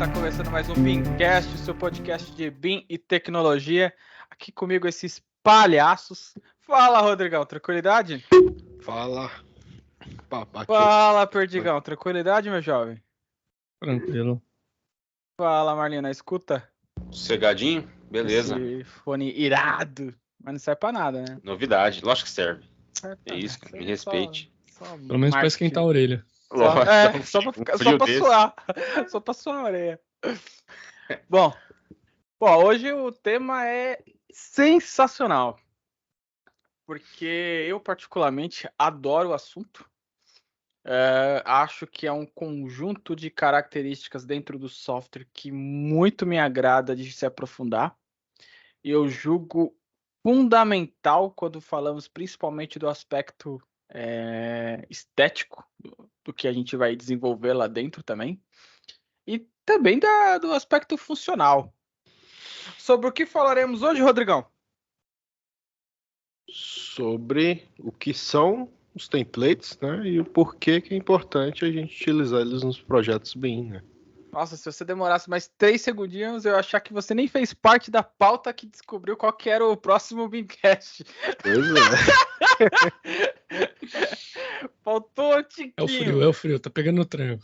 Está começando mais um BIMcast, o seu podcast de BIM e tecnologia. Aqui comigo esses palhaços. Fala, Rodrigão, tranquilidade? Fala. Fala, Perdigão, tranquilidade, meu jovem? Tranquilo. Fala, Marlina, escuta? Sossegadinho? Beleza. Esse fone irado, mas não serve pra nada, né? Novidade, lógico que serve. É isso, cara, me respeite. Pelo menos pra esquentar a orelha. Só pra suar. Só pra suar a orelha. Bom, hoje o tema é sensacional. Porque eu particularmente adoro o assunto. Acho que é um conjunto de características dentro do software que muito me agrada de se aprofundar. E eu julgo fundamental quando falamos principalmente do aspecto estético do que a gente vai desenvolver lá dentro também. E também do aspecto funcional. Sobre o que falaremos hoje, Rodrigão? Sobre o que são os templates, né? E o porquê que é importante a gente utilizar eles nos projetos BIM, né? Nossa, se você demorasse mais 3 segundinhos, eu ia achar que você nem fez parte da pauta que descobriu qual que era o próximo BIMcast. Pois é. Faltou um tiquinho. É o frio, tá pegando no tranco.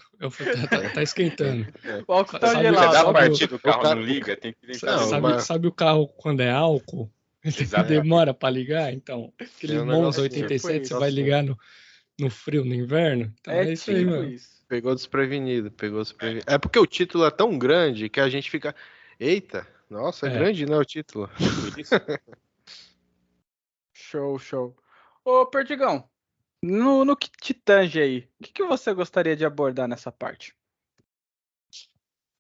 Tá esquentando. O álcool tá Sabe- gelado. Você dá a sabe partida do carro, o cara- não liga, tem que ligar. Não, Sabe o carro quando é álcool? Ele Exato. demora pra ligar, então. Aquele É um Monza negócio 87, tipo você vai isso. ligar no frio, no inverno? Então é isso aí, tipo mano. isso. Pegou desprevenido. É porque o título é tão grande que a gente fica... Eita, nossa, é grande, né, o título? Isso. Show. Ô, Perdigão, no que te tange aí, o que você gostaria de abordar nessa parte?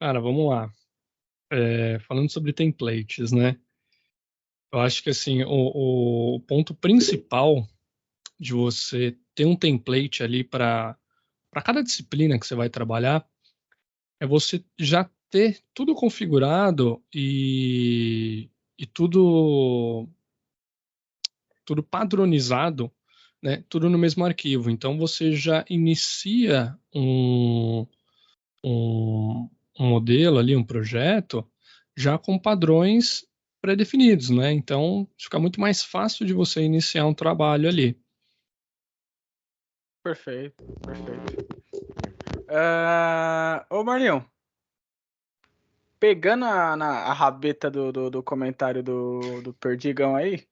Cara, vamos lá. Falando sobre templates, né? Eu acho que assim, o ponto principal de você ter um template ali para cada disciplina que você vai trabalhar é você já ter tudo configurado e tudo padronizado, né? Tudo no mesmo arquivo. Então você já inicia um modelo ali, um projeto, já com padrões pré-definidos, né? Então fica muito mais fácil de você iniciar um trabalho ali. Perfeito. Ô, Marlinho, pegando a rabeta do comentário do Perdigão aí,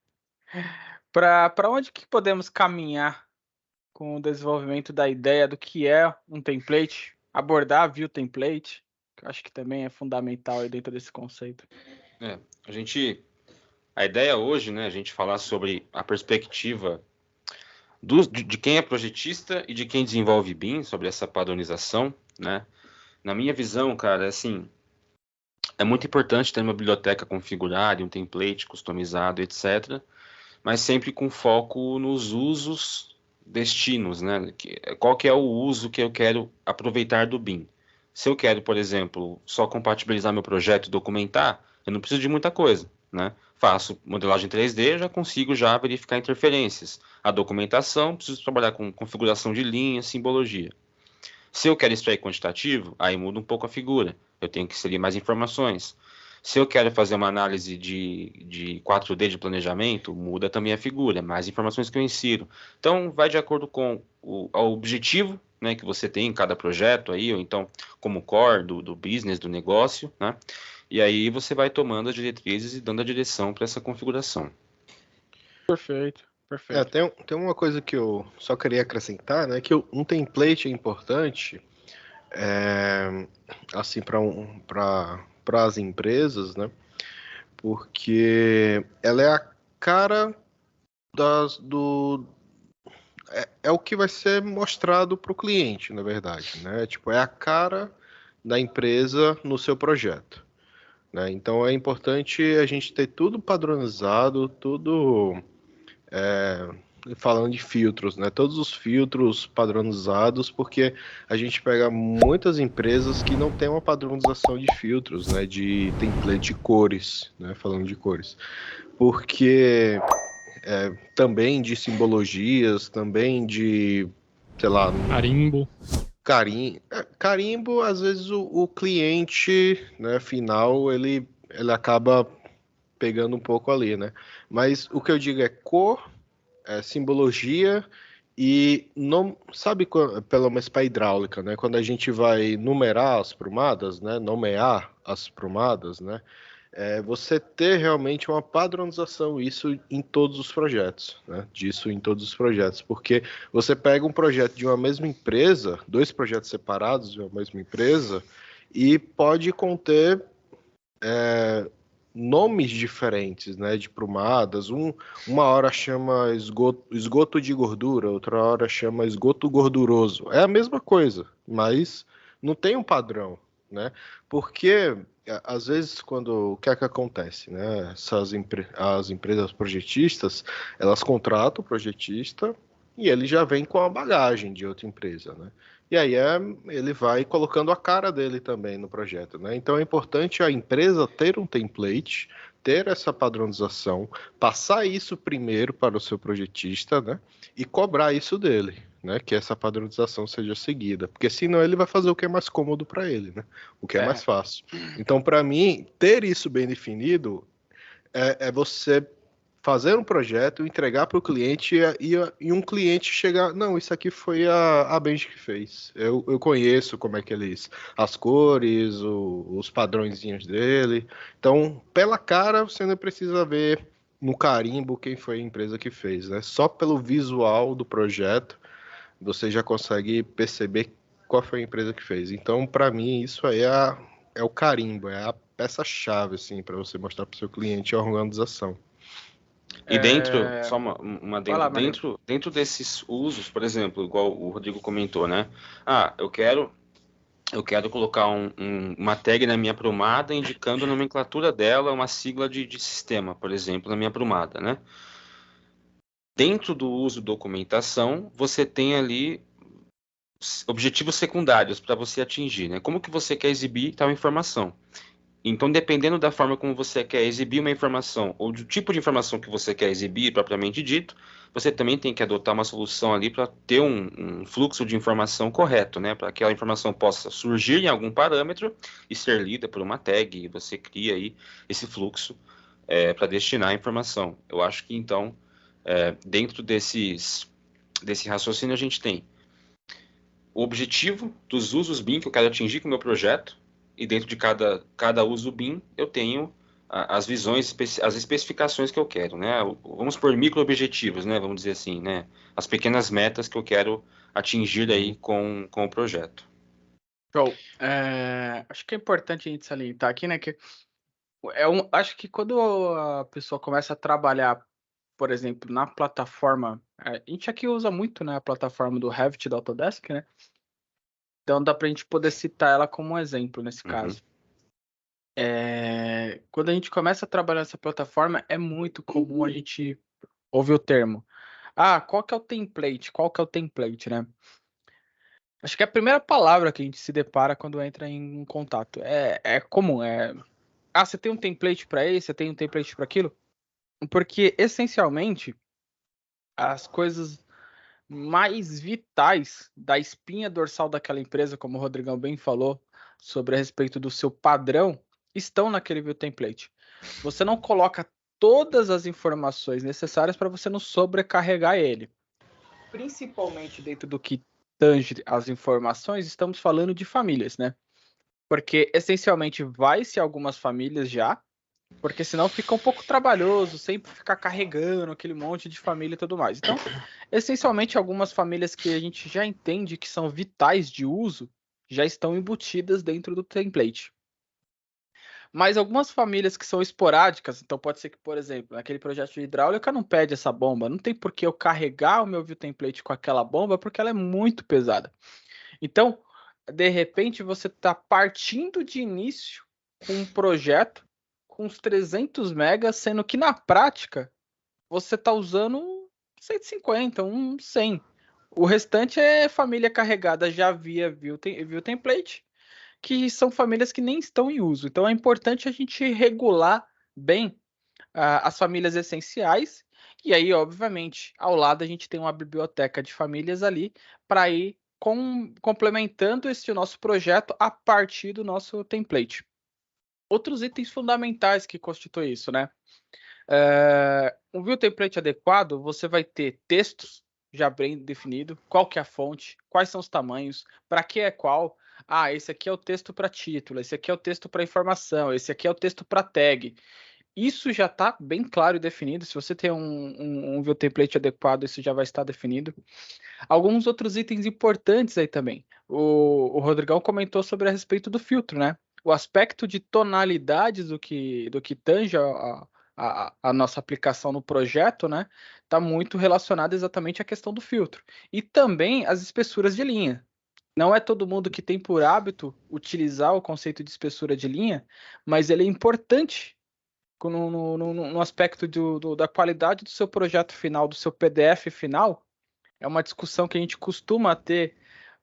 para onde que podemos caminhar com o desenvolvimento da ideia do que é um template, abordar via template, que eu acho que também é fundamental aí dentro desse conceito. A ideia hoje, né, a gente falar sobre a perspectiva de quem é projetista e de quem desenvolve BIM, sobre essa padronização, né? Na minha visão, cara, assim, é muito importante ter uma biblioteca configurada, um template customizado, etc., mas sempre com foco nos usos destinos, né? Qual que é o uso que eu quero aproveitar do BIM? Se eu quero, por exemplo, só compatibilizar meu projeto e documentar, eu não preciso de muita coisa, né? Faço modelagem 3D, já consigo já verificar interferências. A documentação, preciso trabalhar com configuração de linha, simbologia. Se eu quero extrair quantitativo, aí muda um pouco a figura. Eu tenho que inserir mais informações. Se eu quero fazer uma análise de 4D de planejamento, muda também a figura, mais informações que eu insiro. Então, vai de acordo com o objetivo, né, que você tem em cada projeto, aí, ou então como core do business, do negócio, né? E aí você vai tomando as diretrizes e dando a direção para essa configuração. Perfeito. Tem uma coisa que eu só queria acrescentar, né? Que um template é importante, assim, para as empresas, né? Porque ela é a cara é o que vai ser mostrado para o cliente, na verdade, né? Tipo, é a cara da empresa no seu projeto, né? Então é importante a gente ter tudo padronizado, tudo falando de filtros, né? Todos os filtros padronizados, porque a gente pega muitas empresas que não tem uma padronização de filtros, né? De template de cores, né? Falando de cores, porque também de simbologias, também de, sei lá, Carimbo. Carimbo, às vezes o cliente, né, final, ele acaba pegando um pouco ali, né? Mas o que eu digo é cor, simbologia e não sabe pelo menos para hidráulica, né? Quando a gente vai numerar as prumadas, né? Nomear as prumadas, né? Você ter realmente uma padronização isso em todos os projetos, né? Disso em todos os projetos, porque você pega um projeto de uma mesma empresa, dois projetos separados de uma mesma empresa, e pode conter nomes diferentes, né, de prumadas. Uma hora chama esgoto de gordura, outra hora chama esgoto gorduroso. É a mesma coisa, mas não tem um padrão, né? Porque às vezes o que é que acontece, né? As empresas projetistas, elas contratam o projetista e ele já vem com a bagagem de outra empresa, né? E aí ele vai colocando a cara dele também no projeto, né? Então é importante a empresa ter um template, ter essa padronização, passar isso primeiro para o seu projetista, né? E cobrar isso dele, né? Que essa padronização seja seguida, porque senão ele vai fazer o que é mais cômodo para ele, né? O que é mais fácil. Então, para mim, ter isso bem definido é você fazer um projeto, entregar para o cliente e um cliente chegar, não, isso aqui foi a Benji que fez. Eu conheço como é que eles, as cores, os padrõezinhos dele. Então, pela cara, você não precisa ver no carimbo quem foi a empresa que fez, né? Só pelo visual do projeto, você já consegue perceber qual foi a empresa que fez. Então, para mim, isso aí é o carimbo, é a peça-chave, assim, para você mostrar para o seu cliente a organização. E dentro, só lá, dentro desses usos, por exemplo, igual o Rodrigo comentou, né? Eu quero colocar uma tag na minha prumada indicando a nomenclatura dela, uma sigla de sistema, por exemplo, na minha prumada, né? Dentro do uso documentação, você tem ali objetivos secundários para você atingir, né? Como que você quer exibir tal informação? Então, dependendo da forma como você quer exibir uma informação ou do tipo de informação que você quer exibir, propriamente dito, você também tem que adotar uma solução ali para ter um fluxo de informação correto, né? Para que aquela informação possa surgir em algum parâmetro e ser lida por uma tag, e você cria aí esse fluxo para destinar a informação. Eu acho que, então, dentro desse raciocínio, a gente tem o objetivo dos usos BIM que eu quero atingir com o meu projeto, e dentro de cada uso BIM eu tenho as visões, as especificações que eu quero, né? Vamos por micro-objetivos, né? Vamos dizer assim, né? As pequenas metas que eu quero atingir aí com o projeto. Show. Acho que é importante a gente salientar aqui, né? Que acho que quando a pessoa começa a trabalhar, por exemplo, na plataforma, a gente aqui usa muito, né, a plataforma do Revit da Autodesk, né? Então dá para a gente poder citar ela como um exemplo nesse caso. Quando a gente começa a trabalhar nessa plataforma, é muito comum a gente ouvir o termo. Qual que é o template? Qual que é o template, né? Acho que é a primeira palavra que a gente se depara quando entra em contato. É comum. Você tem um template para isso, você tem um template para aquilo? Porque, essencialmente, as coisas mais vitais da espinha dorsal daquela empresa, como o Rodrigão bem falou, sobre a respeito do seu padrão, estão naquele view template. Você não coloca todas as informações necessárias para você não sobrecarregar ele. Principalmente dentro do que tange as informações, estamos falando de famílias, né? Porque essencialmente vai ser algumas famílias já, porque senão fica um pouco trabalhoso, sempre ficar carregando aquele monte de família e tudo mais. Então, essencialmente, algumas famílias que a gente já entende que são vitais de uso já estão embutidas dentro do template. Mas algumas famílias que são esporádicas, então pode ser que, por exemplo, naquele projeto de hidráulica não pede essa bomba, não tem por que eu carregar o meu view template com aquela bomba, porque ela é muito pesada. Então, de repente, você está partindo de início com um projeto com uns 300 megas, sendo que na prática você está usando 150, 100. O restante é família carregada já via view template, que são famílias que nem estão em uso. Então é importante a gente regular bem as famílias essenciais, e aí, obviamente, ao lado a gente tem uma biblioteca de famílias ali para ir complementando esse nosso projeto a partir do nosso template. Outros itens fundamentais que constituem isso, né? Um view template adequado, você vai ter textos já bem definido, qual que é a fonte, quais são os tamanhos, para que é qual. Esse aqui é o texto para título, esse aqui é o texto para informação, esse aqui é o texto para tag. Isso já está bem claro e definido. Se você tem um view template adequado, isso já vai estar definido. Alguns outros itens importantes aí também. O Rodrigão comentou sobre a respeito do filtro, né? O aspecto de tonalidades do que tange a nossa aplicação no projeto, né? Está muito relacionado exatamente à questão do filtro. E também as espessuras de linha. Não é todo mundo que tem por hábito utilizar o conceito de espessura de linha, mas ele é importante no aspecto da qualidade do seu projeto final, do seu PDF final. É uma discussão que a gente costuma ter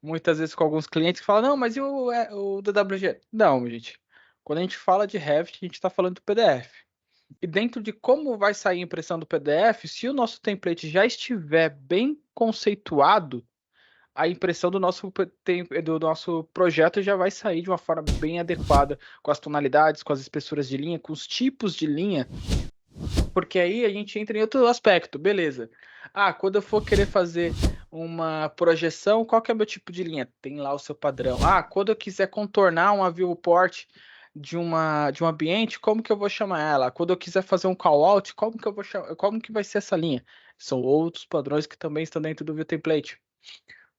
muitas vezes com alguns clientes que falam, não, mas e o DWG? Não, gente. Quando a gente fala de Revit, a gente está falando do PDF. E dentro de como vai sair a impressão do PDF, se o nosso template já estiver bem conceituado, a impressão do nosso projeto já vai sair de uma forma bem adequada, com as tonalidades, com as espessuras de linha, com os tipos de linha, porque aí a gente entra em outro aspecto, beleza. Quando eu for querer fazer uma projeção, qual que é o meu tipo de linha? Tem lá o seu padrão. Quando eu quiser contornar uma viewport de um ambiente, como que eu vou chamar ela? Quando eu quiser fazer um call-out, como que vai ser essa linha? São outros padrões que também estão dentro do view template.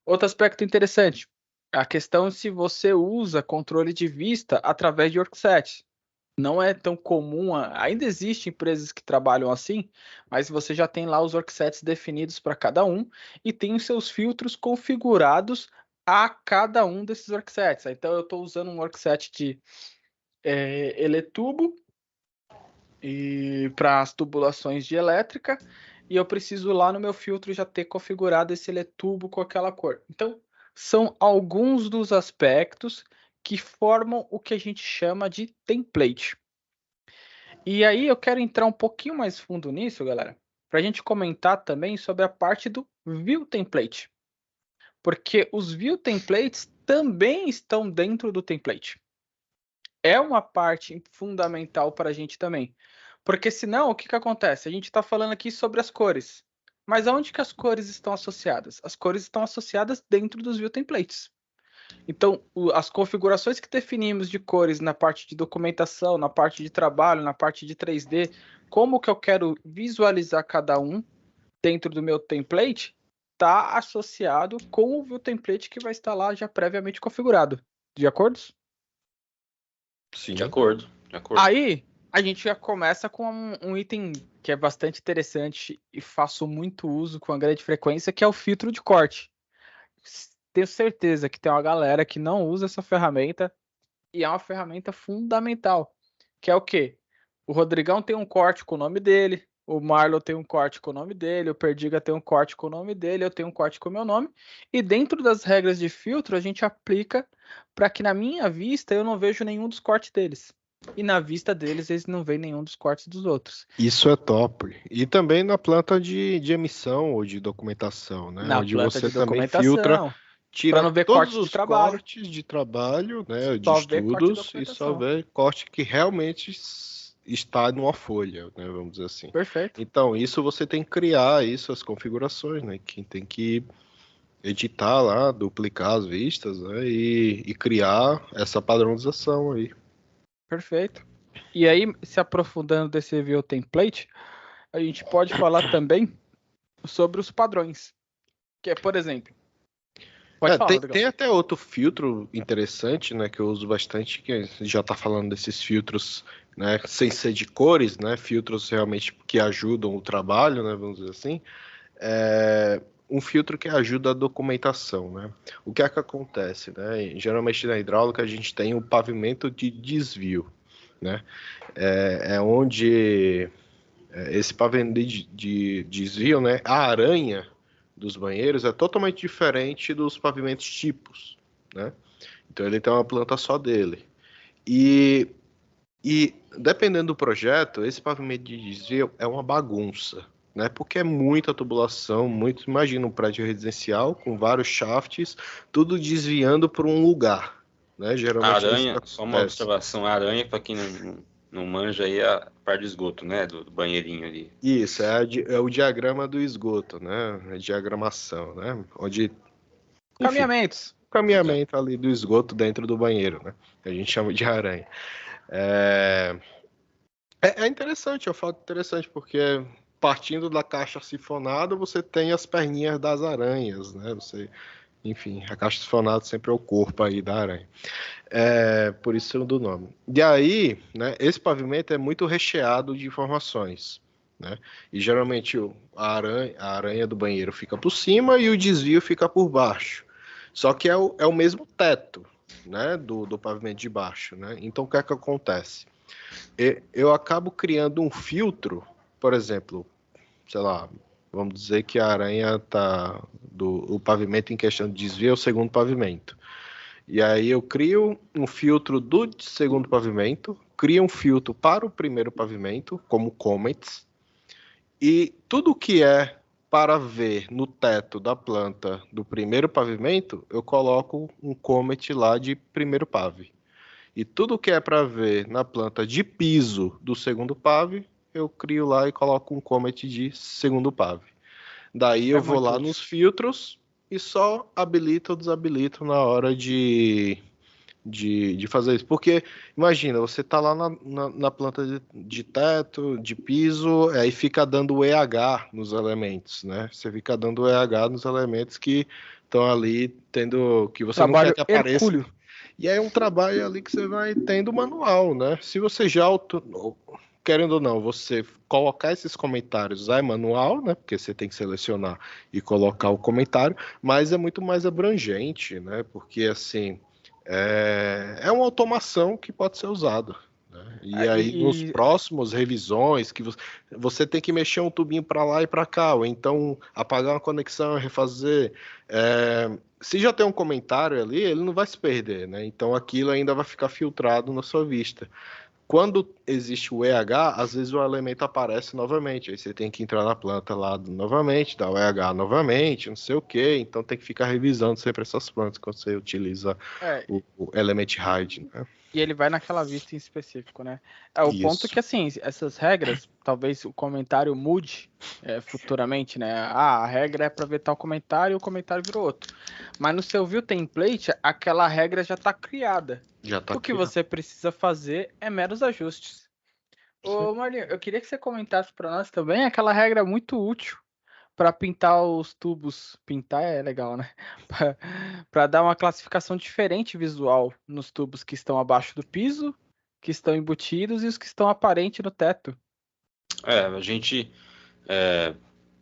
Outro aspecto interessante, a questão se você usa controle de vista através de worksets. Não é tão comum, ainda existem empresas que trabalham assim, mas você já tem lá os worksets definidos para cada um e tem os seus filtros configurados a cada um desses worksets. Então eu estou usando um workset de eletubo para as tubulações de elétrica, e eu preciso lá no meu filtro já ter configurado esse eletubo com aquela cor. Então, são alguns dos aspectos que formam o que a gente chama de template. E aí eu quero entrar um pouquinho mais fundo nisso, galera, para a gente comentar também sobre a parte do view template. Porque os view templates também estão dentro do template. É uma parte fundamental para a gente também. Porque senão, o que acontece? A gente está falando aqui sobre as cores. Mas aonde que as cores estão associadas? As cores estão associadas dentro dos view templates. Então, as configurações que definimos de cores na parte de documentação, na parte de trabalho, na parte de 3D, como que eu quero visualizar cada um dentro do meu template, está associado com o view template que vai estar lá já previamente configurado. De acordo? Sim. De acordo. Aí, a gente já começa com um item que é bastante interessante e faço muito uso com a grande frequência, que é o filtro de corte. Tenho certeza que tem uma galera que não usa essa ferramenta e é uma ferramenta fundamental, que é o quê? O Rodrigão tem um corte com o nome dele, o Marlon tem um corte com o nome dele, o Perdiga tem um corte com o nome dele, eu tenho um corte com o meu nome, e dentro das regras de filtro a gente aplica para que na minha vista eu não vejo nenhum dos cortes deles. E na vista deles, eles não veem nenhum dos cortes dos outros. Isso é top. E também na planta de emissão ou de documentação, né? Na onde planta você de também documentação, filtra, tira não ver todos corte os de trabalho. cortes de trabalho, né? De Só vê corte de estudos, e só documentação. vê corte que realmente está numa folha, né? Vamos dizer assim. Perfeito. Então, isso você tem que criar, isso, as configurações, né? Quem tem que editar lá, duplicar as vistas, né? E criar essa padronização aí. Perfeito. E aí, se aprofundando desse view template, a gente pode falar também sobre os padrões. Que é, por exemplo... Pode falar, tem até outro filtro interessante, né, que eu uso bastante, que a gente já está falando desses filtros, né, sem ser de cores, né, filtros realmente que ajudam o trabalho, né, vamos dizer assim. Um filtro que ajuda a documentação, né? O que é que acontece, né? Geralmente na hidráulica a gente tem o pavimento de desvio, né? Onde esse pavimento de desvio, né? A aranha dos banheiros é totalmente diferente dos pavimentos tipos, né? Então ele tem uma planta só dele. E dependendo do projeto, esse pavimento de desvio é uma bagunça, né? Porque é muita tubulação, muito. Imagina um prédio residencial com vários shafts, tudo desviando para um lugar, né? Geralmente é isso que Aranha, só uma acontece. observação, a aranha, para quem não manja aí, é a parte do esgoto, né? Do banheirinho ali. Isso, é o diagrama do esgoto, né? A diagramação, né? Onde, enfim, Caminhamentos. o caminhamento ali do esgoto dentro do banheiro, né? A gente chama de aranha. É interessante, é um fato interessante, porque partindo da caixa sifonada, você tem as perninhas das aranhas, né? Enfim, a caixa sifonada sempre é o corpo aí da aranha. Por isso do nome. E aí, né, esse pavimento é muito recheado de informações, né? E geralmente a aranha do banheiro fica por cima e o desvio fica por baixo. Só que é o mesmo teto, né, do pavimento de baixo, né? Então o que é que acontece? Eu acabo criando um filtro, por exemplo, sei lá, vamos dizer que a aranha tá o pavimento em questão de desvio é o segundo pavimento. E aí eu crio um filtro do segundo pavimento, crio um filtro para o primeiro pavimento, como comments, e tudo que é para ver no teto da planta do primeiro pavimento, eu coloco um comment lá de primeiro pave. E tudo que é para ver na planta de piso do segundo pave, eu crio lá e coloco um comment de segundo pave. Daí eu vou lá nos filtros e só habilito ou desabilito na hora de fazer isso. Porque, imagina, você tá lá na planta de teto, de piso, aí fica dando EH nos elementos, né? Você fica dando EH nos elementos que estão ali que você Trabalho não quer que apareça. hercúleo. E aí é um trabalho ali que você vai tendo manual, né? Se você já querendo ou não, você colocar esses comentários é manual, né? Porque você tem que selecionar e colocar o comentário, mas é muito mais abrangente, né? Porque assim é uma automação que pode ser usada. Né? E aí nos próximos revisões que você tem que mexer um tubinho para lá e para cá, ou então apagar uma conexão, refazer. Se já tem um comentário ali, ele não vai se perder, né? Então aquilo ainda vai ficar filtrado na sua vista. Quando existe o EH, às vezes o elemento aparece novamente, aí você tem que entrar na planta lá novamente, dar o EH novamente, não sei o que, então tem que ficar revisando sempre essas plantas quando você utiliza o Element Hide, né? E ele vai naquela vista em específico, né? O ponto é que, assim, essas regras, talvez o comentário mude futuramente, né? A regra é para ver tal comentário e o comentário virou outro. Mas no seu view template, aquela regra já está criada. O que você precisa fazer é meros ajustes. Ô, Marlinho, eu queria que você comentasse para nós também aquela regra muito útil para pintar os tubos. Pintar é legal, né? Para dar uma classificação diferente visual nos tubos que estão abaixo do piso, que estão embutidos e os que estão aparentes no teto. A gente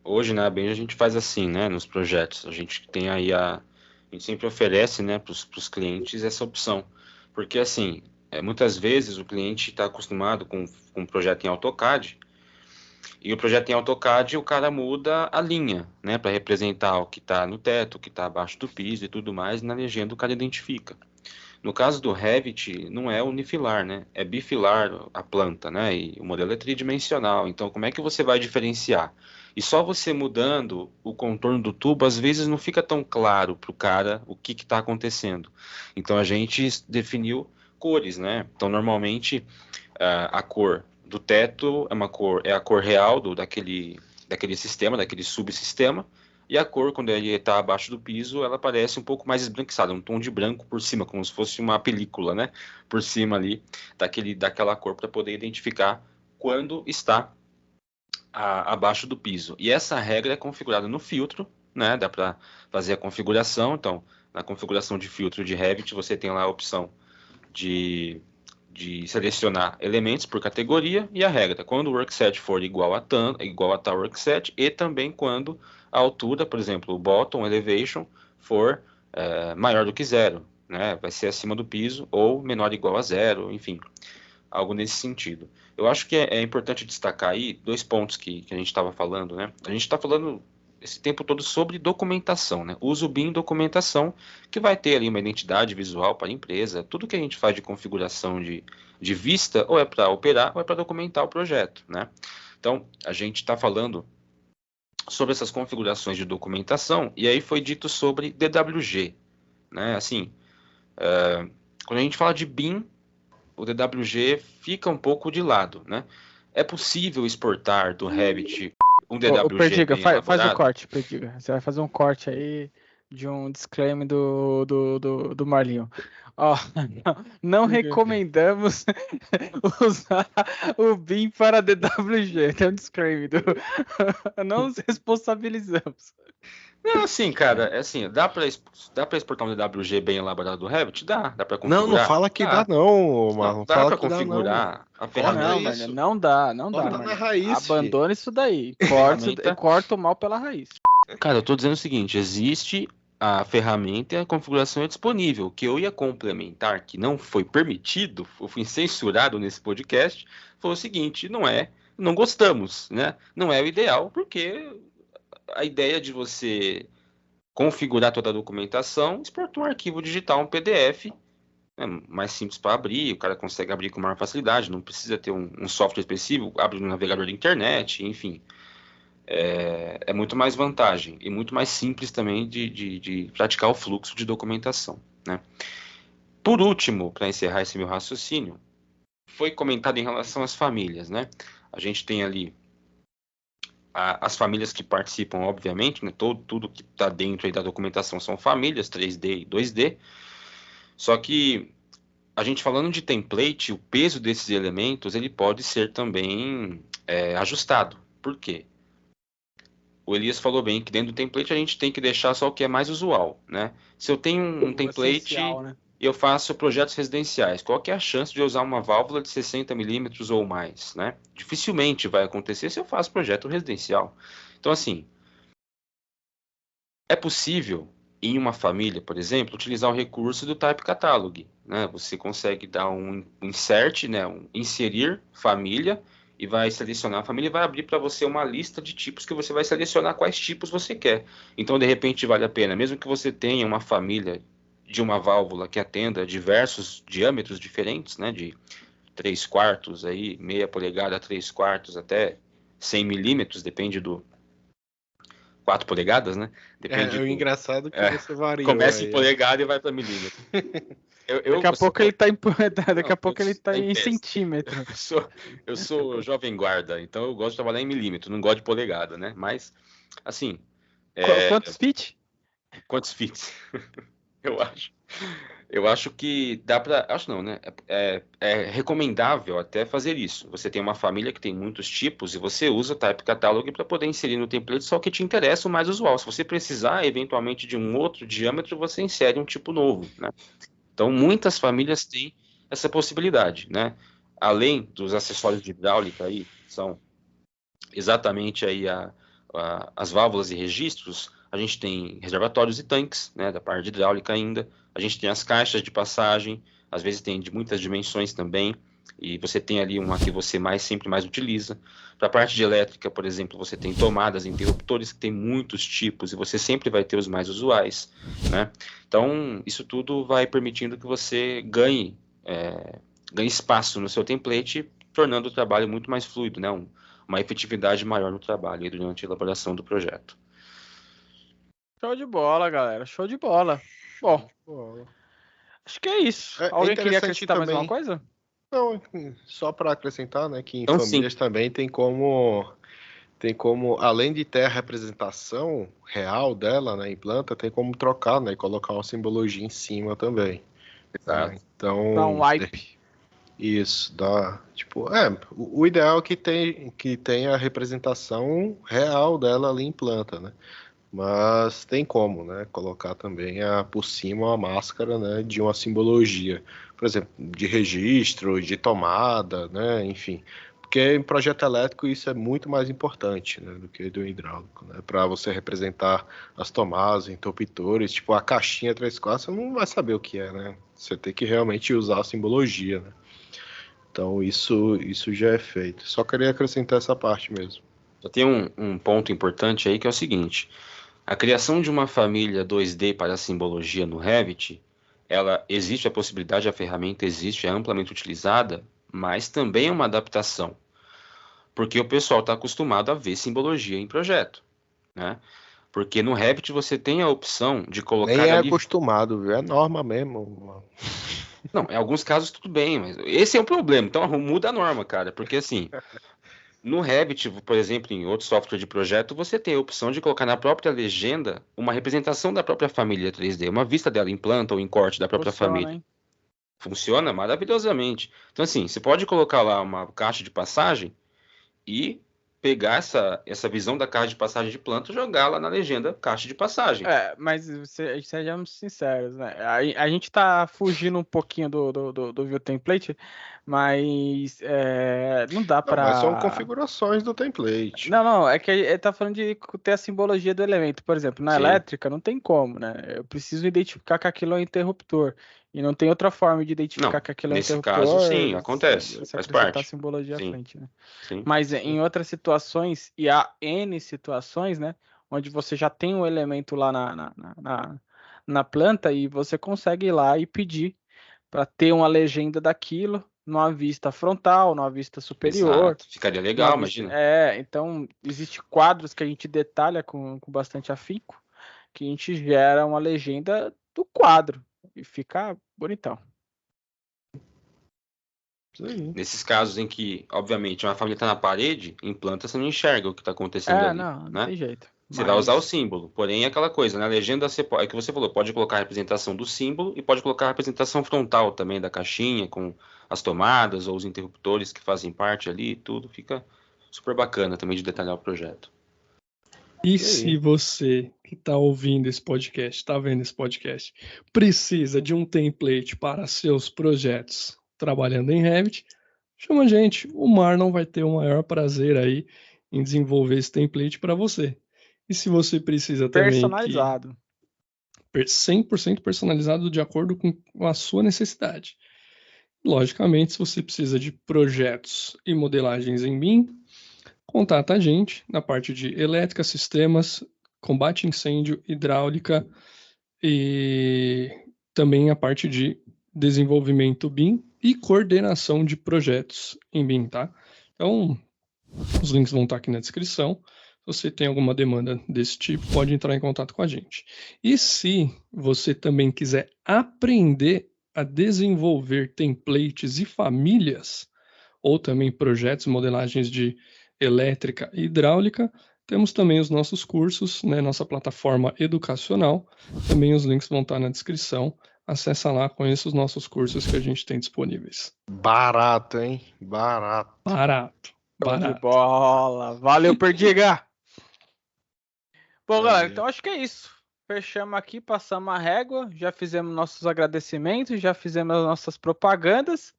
hoje, né, a gente faz assim, né, nos projetos. A gente tem aí a gente sempre oferece, né, para os clientes essa opção, porque assim, muitas vezes o cliente está acostumado com um projeto em AutoCAD. E o projeto em AutoCAD, o cara muda a linha, né, para representar o que está no teto, o que está abaixo do piso e tudo mais, na legenda o cara identifica. No caso do Revit, não é unifilar, né, é bifilar a planta, né, e o modelo é tridimensional, então como é que você vai diferenciar? E só você mudando o contorno do tubo, às vezes não fica tão claro para o cara o que está acontecendo. Então a gente definiu cores, né, então normalmente a cor do teto é a cor real daquele sistema, daquele subsistema, e a cor, quando ele está abaixo do piso, ela parece um pouco mais esbranquiçada, um tom de branco por cima, como se fosse uma película, né? Por cima ali, daquela cor, para poder identificar quando está abaixo do piso. E essa regra é configurada no filtro, né? Dá para fazer a configuração. Então, na configuração de filtro de Revit, você tem lá a opção de selecionar elementos por categoria e a regra, quando o workset for igual a tal workset, e também quando a altura, por exemplo, o bottom elevation for maior do que zero, né? Vai ser acima do piso ou menor ou igual a zero, enfim, algo nesse sentido. Eu acho que é importante destacar aí dois pontos que a gente estava falando, né? A gente está falando esse tempo todo sobre documentação, né? Uso o BIM documentação, que vai ter ali uma identidade visual para a empresa. Tudo que a gente faz de configuração de vista, ou é para operar, ou é para documentar o projeto, né? Então, a gente está falando sobre essas configurações de documentação, e aí foi dito sobre DWG, né? Assim, quando a gente fala de BIM, o DWG fica um pouco de lado, né? É possível exportar do Revit um DWG Perdiga, bem faz o elaborado? corte, Perdiga. Você vai fazer um corte aí de um disclaimer do Marlinho. Ó, não recomendamos usar o BIM para DWG. Tem um disclaimer. Não nos responsabilizamos. Não, assim, cara, é assim, dá pra exportar um DWG bem elaborado do Revit? Dá pra Não, configurar? não fala que dá não, Marlon. Dá Fala pra que dá não. configurar a Corta ferramenta. Não, isso. Marlinho, não dá, Corta na Marlinho. raiz, filho. Abandona isso daí. Ferramenta. Corta o mal pela raiz. Cara, eu tô dizendo o seguinte, existe a ferramenta e a configuração é disponível. O que eu ia complementar, que não foi permitido, eu fui censurado nesse podcast, foi o seguinte, não gostamos, né? Não é o ideal, porque a ideia de você configurar toda a documentação, exportar um arquivo digital, um PDF, né, mais simples para abrir, o cara consegue abrir com maior facilidade, não precisa ter um software específico, abre no navegador da internet, enfim. É muito mais vantagem e muito mais simples também de praticar o fluxo de documentação, né? Por último, para encerrar esse meu raciocínio, foi comentado em relação às famílias, né? A gente tem ali as famílias que participam, obviamente, né? Tudo que está dentro aí da documentação são famílias, 3D e 2D. Só que a gente falando de template, o peso desses elementos ele pode ser também ajustado. Por quê? O Elias falou bem que dentro do template a gente tem que deixar só o que é mais usual, né? Se eu tenho um template né? e eu faço projetos residenciais, qual que é a chance de eu usar uma válvula de 60 milímetros ou mais, né? Dificilmente vai acontecer se eu faço projeto residencial. Então, assim, é possível, em uma família, por exemplo, utilizar o recurso do Type Catalog, né? Você consegue dar um insert, né? Inserir família, e vai selecionar a família e vai abrir para você uma lista de tipos que você vai selecionar quais tipos você quer. Então, de repente, vale a pena, mesmo que você tenha uma família de uma válvula que atenda diversos diâmetros diferentes, né, de 3/4, aí, meia polegada, 3/4, até 100 milímetros, depende do 4 polegadas, né? Depende o engraçado que você varia. Começa em polegada e vai para milímetro. Daqui a pouco ele tá em centímetro. Eu sou jovem guarda, então eu gosto de trabalhar em milímetro, não gosto de polegada, né? Mas, assim... Quantos feet? Quantos feet? Eu acho que dá para... Acho não, né? É recomendável até fazer isso. Você tem uma família que tem muitos tipos e você usa o Type Catalog para poder inserir no template só o que te interessa, o mais usual. Se você precisar, eventualmente, de um outro diâmetro, você insere um tipo novo, né? Então, muitas famílias têm essa possibilidade, né? Além dos acessórios de hidráulica aí, são exatamente aí as válvulas e registros, a gente tem reservatórios e tanques, né, da parte de hidráulica ainda, a gente tem as caixas de passagem, às vezes tem de muitas dimensões também, e você tem ali uma que você sempre mais utiliza. Para a parte de elétrica, por exemplo, você tem tomadas, interruptores que tem muitos tipos e você sempre vai ter os mais usuais, né? Então, isso tudo vai permitindo que você ganhe espaço no seu template, tornando o trabalho muito mais fluido, né? Uma efetividade maior no trabalho durante a elaboração do projeto. Show de bola, galera. Show de bola. Bom, acho que é isso. Alguém queria acrescentar mais alguma coisa? Não, só para acrescentar, né, que em famílias também tem como, além de ter a representação real dela, né, em planta, tem como trocar, né, e colocar uma simbologia em cima também. Exato. Então, dá um wipe. Isso, dá, tipo, o ideal é que tenha a representação real dela ali em planta, né? Mas tem como, né, colocar também por cima a máscara, né, de uma simbologia, por exemplo, de registro, de tomada, né, enfim, porque em projeto elétrico isso é muito mais importante, né, do que do hidráulico, né, para você representar as tomadas, interruptores, tipo a caixinha 3/4, você não vai saber o que é, né, você tem que realmente usar a simbologia, né, então isso já é feito. Só queria acrescentar essa parte mesmo. Só tem um ponto importante aí que é o seguinte: a criação de uma família 2D para a simbologia no Revit, existe a possibilidade, a ferramenta existe, é amplamente utilizada, mas também é uma adaptação, porque o pessoal está acostumado a ver simbologia em projeto, né? Porque no Revit você tem a opção de colocar Nem é ali... acostumado, viu? É norma mesmo. Não, em alguns casos tudo bem, mas esse é o problema. Então muda a norma, cara. Porque assim, no Revit, por exemplo, em outro software de projeto, você tem a opção de colocar na própria legenda uma representação da própria família 3D, uma vista dela em planta ou em corte da própria família. Hein? Funciona maravilhosamente. Então assim, você pode colocar lá uma caixa de passagem e pegar essa visão da caixa de passagem de planta e jogar lá na legenda caixa de passagem. Mas sejamos sinceros, né? A gente tá fugindo um pouquinho do View Template, mas não dá para. Mas são configurações do template. Não, é que ele tá falando de ter a simbologia do elemento. Por exemplo, na elétrica não tem como, né? Eu preciso identificar que aquilo é um interruptor. E não tem outra forma de identificar que aquilo é um interruptor. Nesse caso, sim, acontece. Faz parte. A simbologia à frente, né? Sim. Mas em outras situações, e há N situações, né? Onde você já tem um elemento lá na planta e você consegue ir lá e pedir para ter uma legenda daquilo numa vista frontal, numa vista superior. Exato. Ficaria legal, imagina. Então, existem quadros que a gente detalha com bastante afinco, que a gente gera uma legenda do quadro e fica bonitão. Nesses casos em que, obviamente, uma família está na parede, em planta você não enxerga o que está acontecendo ali. Não tem jeito. Você vai usar o símbolo, porém é aquela coisa, na legenda é que você falou, pode colocar a representação do símbolo e pode colocar a representação frontal também da caixinha, com as tomadas ou os interruptores que fazem parte ali, tudo fica super bacana também de detalhar o projeto. E se você que está ouvindo esse podcast, está vendo esse podcast, precisa de um template para seus projetos trabalhando em Revit, chama a gente. O Marlon vai ter o maior prazer aí em desenvolver esse template para você. E se você precisa também... Personalizado. 100% personalizado de acordo com a sua necessidade. Logicamente, se você precisa de projetos e modelagens em BIM, contata a gente na parte de elétrica, sistemas, combate a incêndio, hidráulica e também a parte de desenvolvimento BIM e coordenação de projetos em BIM, tá? Então, os links vão estar aqui na descrição. Se você tem alguma demanda desse tipo, pode entrar em contato com a gente. E se você também quiser aprender a desenvolver templates e famílias, ou também projetos, modelagens de elétrica e hidráulica, temos também os nossos cursos, né, nossa plataforma educacional. Também os links vão estar na descrição. Acessa lá, conheça os nossos cursos que a gente tem disponíveis. Barato, hein? Barato. De bola. Valeu, Perdiga! Bom, galera, então acho que é isso. Fechamos aqui, passamos a régua, já fizemos nossos agradecimentos, já fizemos as nossas propagandas.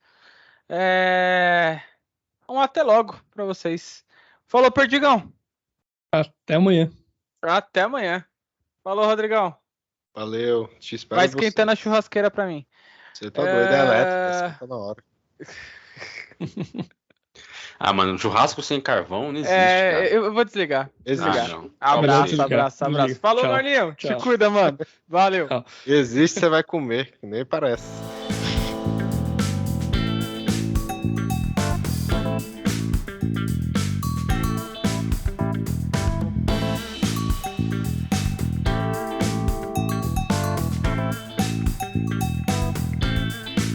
Até logo para vocês. Falou, Perdigão! Até amanhã. Até amanhã. Falou, Rodrigão. Valeu, te espero. Vai esquentando a churrasqueira para mim. Você tá doido, é elétrica, esquenta na hora. Mano, um churrasco sem carvão não existe, cara. Eu vou desligar. Existe. Abraço. Falou, Marlinho. Te cuida, mano. Valeu. Existe, você vai comer, nem parece.